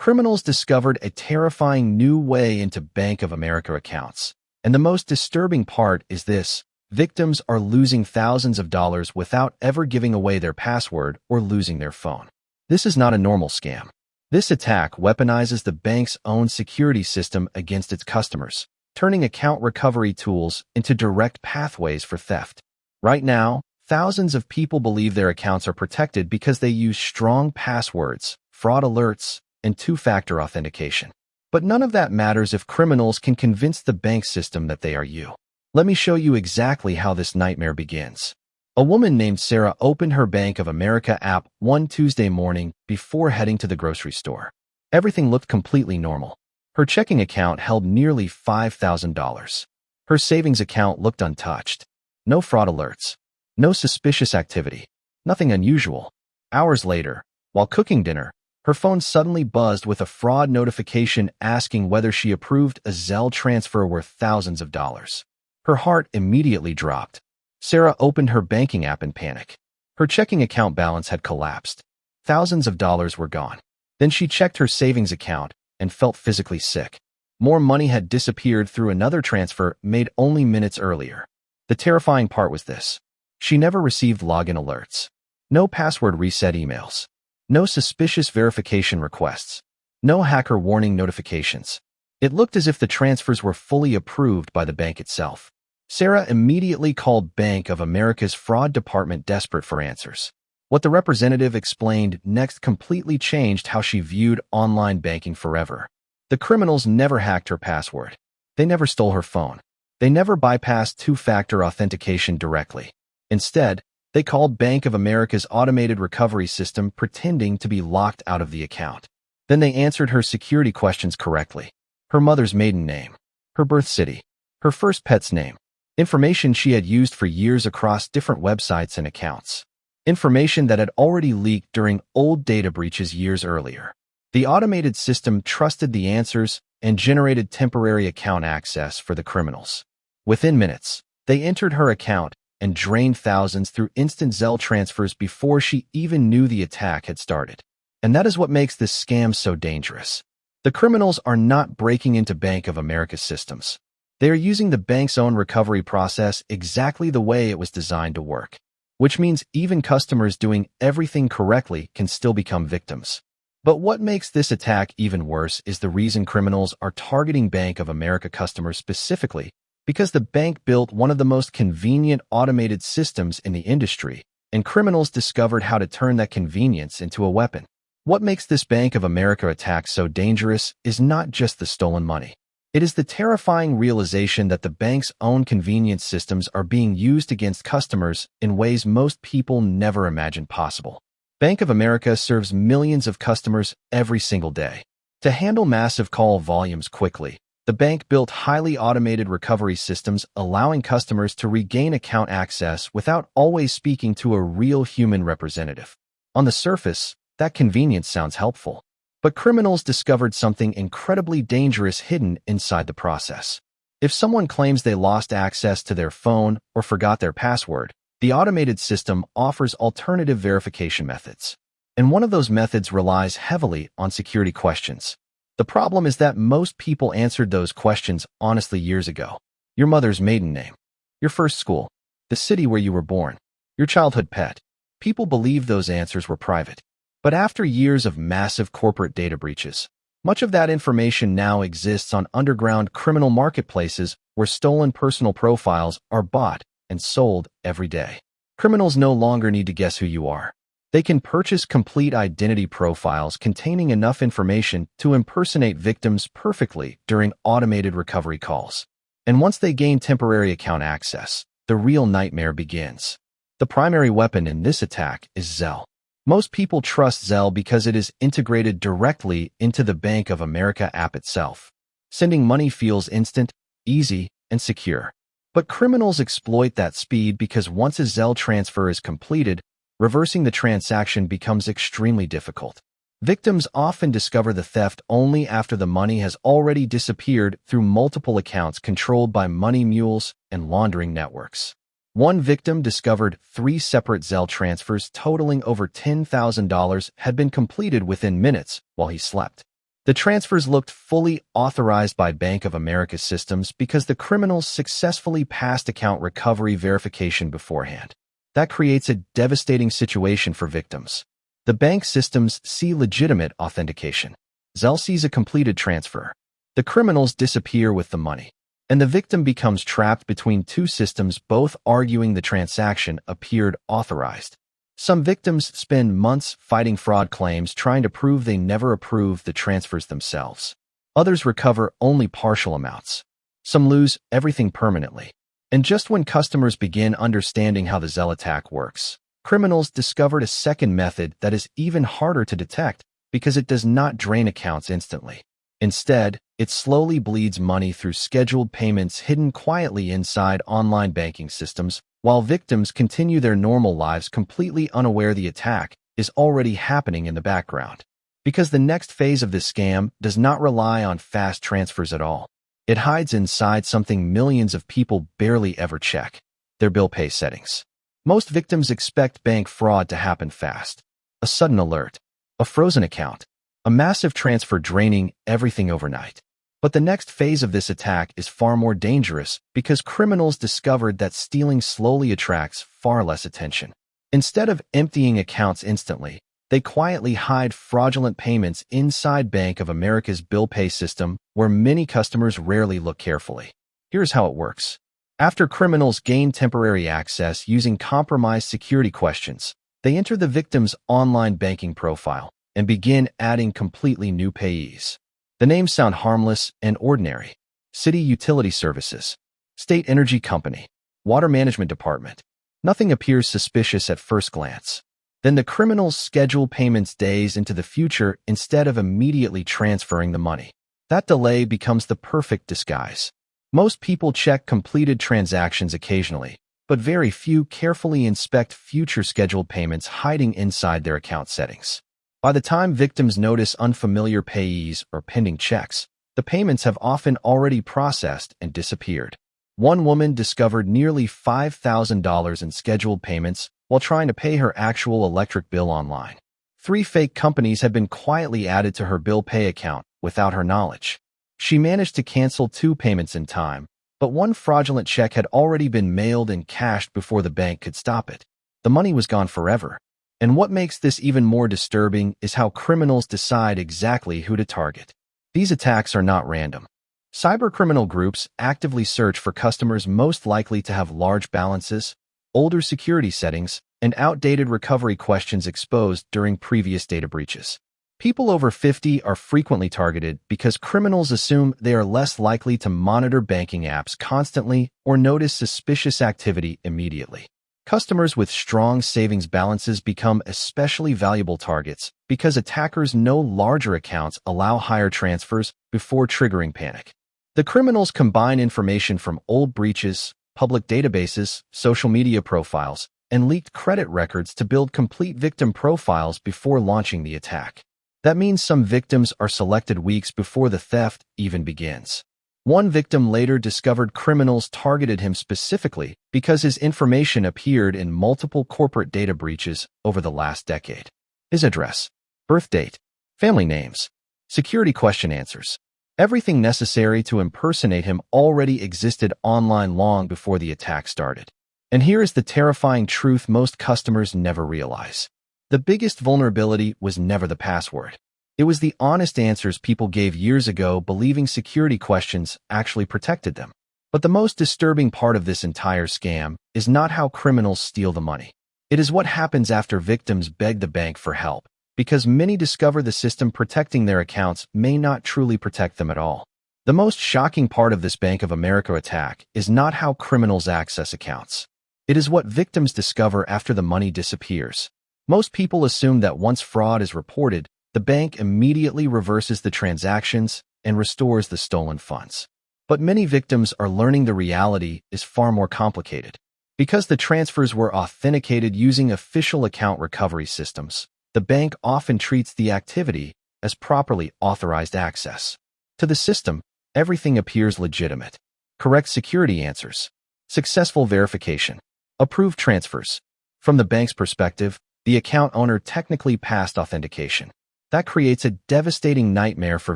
criminals discovered a terrifying new way into Bank of America accounts. And the most disturbing part is this: victims are losing thousands of dollars without ever giving away their password or losing their phone. This is not a normal scam. This attack weaponizes the bank's own security system against its customers, turning account recovery tools into direct pathways for theft. Right now, thousands of people believe their accounts are protected because they use strong passwords, fraud alerts, and two-factor authentication. But none of that matters if criminals can convince the bank system that they are you. Let me show you exactly how this nightmare begins. A woman named Sarah opened her Bank of America app one Tuesday morning before heading to the grocery store. Everything looked completely normal. Her checking account held nearly $5,000. Her savings account looked untouched. No fraud alerts. No suspicious activity. Nothing unusual. Hours later, while cooking dinner, her phone suddenly buzzed with a fraud notification asking whether she approved a Zelle transfer worth thousands of dollars. Her heart immediately dropped. Sarah opened her banking app in panic. Her checking account balance had collapsed. Thousands of dollars were gone. Then she checked her savings account and felt physically sick. More money had disappeared through another transfer made only minutes earlier. The terrifying part was this: she never received login alerts. No password reset emails. No suspicious verification requests. No hacker warning notifications. It looked as if the transfers were fully approved by the bank itself. Sarah immediately called Bank of America's fraud department, desperate for answers. What the representative explained next completely changed how she viewed online banking forever. The criminals never hacked her password. They never stole her phone. They never bypassed two-factor authentication directly. Instead, they called Bank of America's automated recovery system, pretending to be locked out of the account. Then they answered her security questions correctly. Her mother's maiden name, her birth city, her first pet's name, information she had used for years across different websites and accounts, information that had already leaked during old data breaches years earlier. The automated system trusted the answers and generated temporary account access for the criminals. Within minutes, they entered her account and drained thousands through instant Zelle transfers before she even knew the attack had started. And that is what makes this scam so dangerous. The criminals are not breaking into Bank of America's systems. They are using the bank's own recovery process exactly the way it was designed to work, which means even customers doing everything correctly can still become victims. But what makes this attack even worse is the reason criminals are targeting Bank of America customers specifically, because the bank built one of the most convenient automated systems in the industry, and criminals discovered how to turn that convenience into a weapon. What makes this Bank of America attack so dangerous is not just the stolen money. It is the terrifying realization that the bank's own convenience systems are being used against customers in ways most people never imagined possible. Bank of America serves millions of customers every single day. To handle massive call volumes quickly, the bank built highly automated recovery systems, allowing customers to regain account access without always speaking to a real human representative. On the surface, that convenience sounds helpful. But criminals discovered something incredibly dangerous hidden inside the process. If someone claims they lost access to their phone or forgot their password, the automated system offers alternative verification methods. And one of those methods relies heavily on security questions. The problem is that most people answered those questions honestly years ago. Your mother's maiden name, your first school, the city where you were born, your childhood pet. People believed those answers were private. But after years of massive corporate data breaches, much of that information now exists on underground criminal marketplaces where stolen personal profiles are bought and sold every day. Criminals no longer need to guess who you are. They can purchase complete identity profiles containing enough information to impersonate victims perfectly during automated recovery calls. And once they gain temporary account access, the real nightmare begins. The primary weapon in this attack is Zelle. Most people trust Zelle because it is integrated directly into the Bank of America app itself. Sending money feels instant, easy, and secure. But criminals exploit that speed because once a Zelle transfer is completed, reversing the transaction becomes extremely difficult. Victims often discover the theft only after the money has already disappeared through multiple accounts controlled by money mules and laundering networks. One victim discovered 3 separate Zelle transfers totaling over $10,000 had been completed within minutes while he slept. The transfers looked fully authorized by Bank of America systems because the criminals successfully passed account recovery verification beforehand. That creates a devastating situation for victims. The bank systems see legitimate authentication. Zelle sees a completed transfer. The criminals disappear with the money, and the victim becomes trapped between two systems, both arguing the transaction appeared authorized. Some victims spend months fighting fraud claims trying to prove they never approved the transfers themselves. Others recover only partial amounts. Some lose everything permanently. And just when customers begin understanding how the Zelle attack works, criminals discovered a second method that is even harder to detect because it does not drain accounts instantly. Instead, it slowly bleeds money through scheduled payments hidden quietly inside online banking systems, while victims continue their normal lives completely unaware the attack is already happening in the background. Because the next phase of this scam does not rely on fast transfers at all. It hides inside something millions of people barely ever check: their bill pay settings. Most victims expect bank fraud to happen fast. A sudden alert, a frozen account, a massive transfer draining everything overnight. But the next phase of this attack is far more dangerous because criminals discovered that stealing slowly attracts far less attention. Instead of emptying accounts instantly, they quietly hide fraudulent payments inside Bank of America's bill pay system, where many customers rarely look carefully. Here's how it works. After criminals gain temporary access using compromised security questions, they enter the victim's online banking profile and begin adding completely new payees. The names sound harmless and ordinary: City Utility Services, State Energy Company, Water Management Department. Nothing appears suspicious at first glance. Then the criminals schedule payments days into the future instead of immediately transferring the money. That delay becomes the perfect disguise. Most people check completed transactions occasionally, but very few carefully inspect future scheduled payments hiding inside their account settings. By the time victims notice unfamiliar payees or pending checks, the payments have often already processed and disappeared. One woman discovered nearly $5,000 in scheduled payments while trying to pay her actual electric bill online. 3 fake companies had been quietly added to her bill pay account without her knowledge. She managed to cancel 2 payments in time, but one fraudulent check had already been mailed and cashed before the bank could stop it. The money was gone forever. And what makes this even more disturbing is how criminals decide exactly who to target. These attacks are not random. Cybercriminal groups actively search for customers most likely to have large balances, older security settings, and outdated recovery questions exposed during previous data breaches. People over 50 are frequently targeted because criminals assume they are less likely to monitor banking apps constantly or notice suspicious activity immediately. Customers with strong savings balances become especially valuable targets because attackers know larger accounts allow higher transfers before triggering panic. The criminals combine information from old breaches, public databases, social media profiles, and leaked credit records to build complete victim profiles before launching the attack. That means some victims are selected weeks before the theft even begins. One victim later discovered criminals targeted him specifically because his information appeared in multiple corporate data breaches over the last decade. His address, birth date, family names, security question answers. Everything necessary to impersonate him already existed online long before the attack started. And here is the terrifying truth most customers never realize. The biggest vulnerability was never the password. It was the honest answers people gave years ago, believing security questions actually protected them. But the most disturbing part of this entire scam is not how criminals steal the money. It is what happens after victims beg the bank for help, because many discover the system protecting their accounts may not truly protect them at all. The most shocking part of this Bank of America attack is not how criminals access accounts. It is what victims discover after the money disappears. Most people assume that once fraud is reported, the bank immediately reverses the transactions and restores the stolen funds. But many victims are learning the reality is far more complicated. Because the transfers were authenticated using official account recovery systems, the bank often treats the activity as properly authorized access. To the system, everything appears legitimate. Correct security answers, successful verification, approved transfers. From the bank's perspective, the account owner technically passed authentication. That creates a devastating nightmare for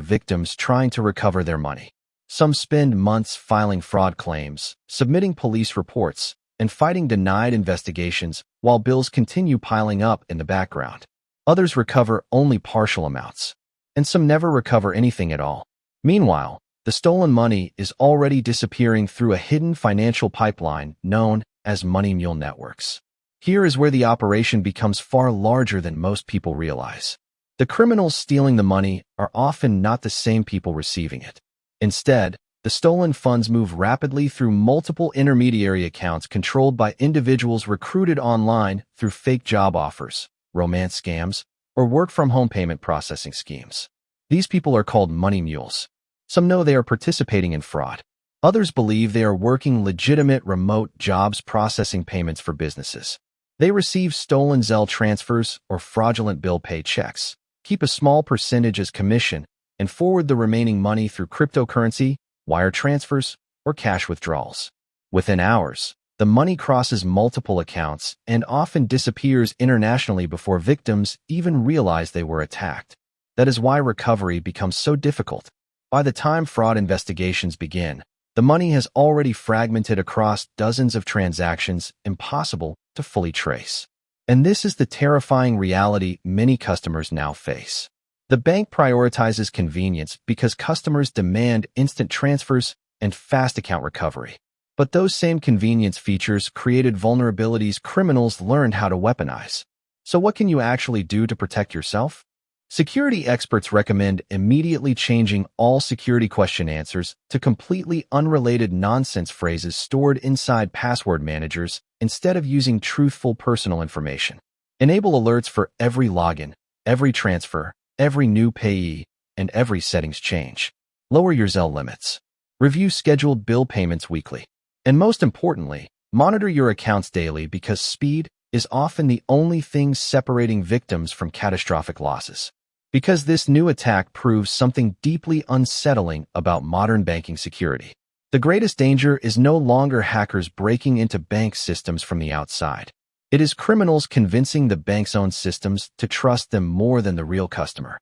victims trying to recover their money. Some spend months filing fraud claims, submitting police reports, and fighting denied investigations while bills continue piling up in the background. Others recover only partial amounts, and some never recover anything at all. Meanwhile, the stolen money is already disappearing through a hidden financial pipeline known as money mule networks. Here is where the operation becomes far larger than most people realize. The criminals stealing the money are often not the same people receiving it. Instead, the stolen funds move rapidly through multiple intermediary accounts controlled by individuals recruited online through fake job offers, romance scams, or work-from-home payment processing schemes. These people are called money mules. Some know they are participating in fraud. Others believe they are working legitimate remote jobs processing payments for businesses. They receive stolen Zelle transfers or fraudulent bill pay checks, keep a small percentage as commission, and forward the remaining money through cryptocurrency, wire transfers, or cash withdrawals. Within hours, the money crosses multiple accounts and often disappears internationally before victims even realize they were attacked. That is why recovery becomes so difficult. By the time fraud investigations begin, the money has already fragmented across dozens of transactions, impossible to fully trace. And this is the terrifying reality many customers now face. The bank prioritizes convenience because customers demand instant transfers and fast account recovery. But those same convenience features created vulnerabilities criminals learned how to weaponize. So what can you actually do to protect yourself? Security experts recommend immediately changing all security question answers to completely unrelated nonsense phrases stored inside password managers instead of using truthful personal information. Enable alerts for every login, every transfer, every new payee, and every settings change. Lower your Zelle limits. Review scheduled bill payments weekly. And most importantly, monitor your accounts daily because speed is often the only thing separating victims from catastrophic losses. Because this new attack proves something deeply unsettling about modern banking security. The greatest danger is no longer hackers breaking into bank systems from the outside. It is criminals convincing the bank's own systems to trust them more than the real customer.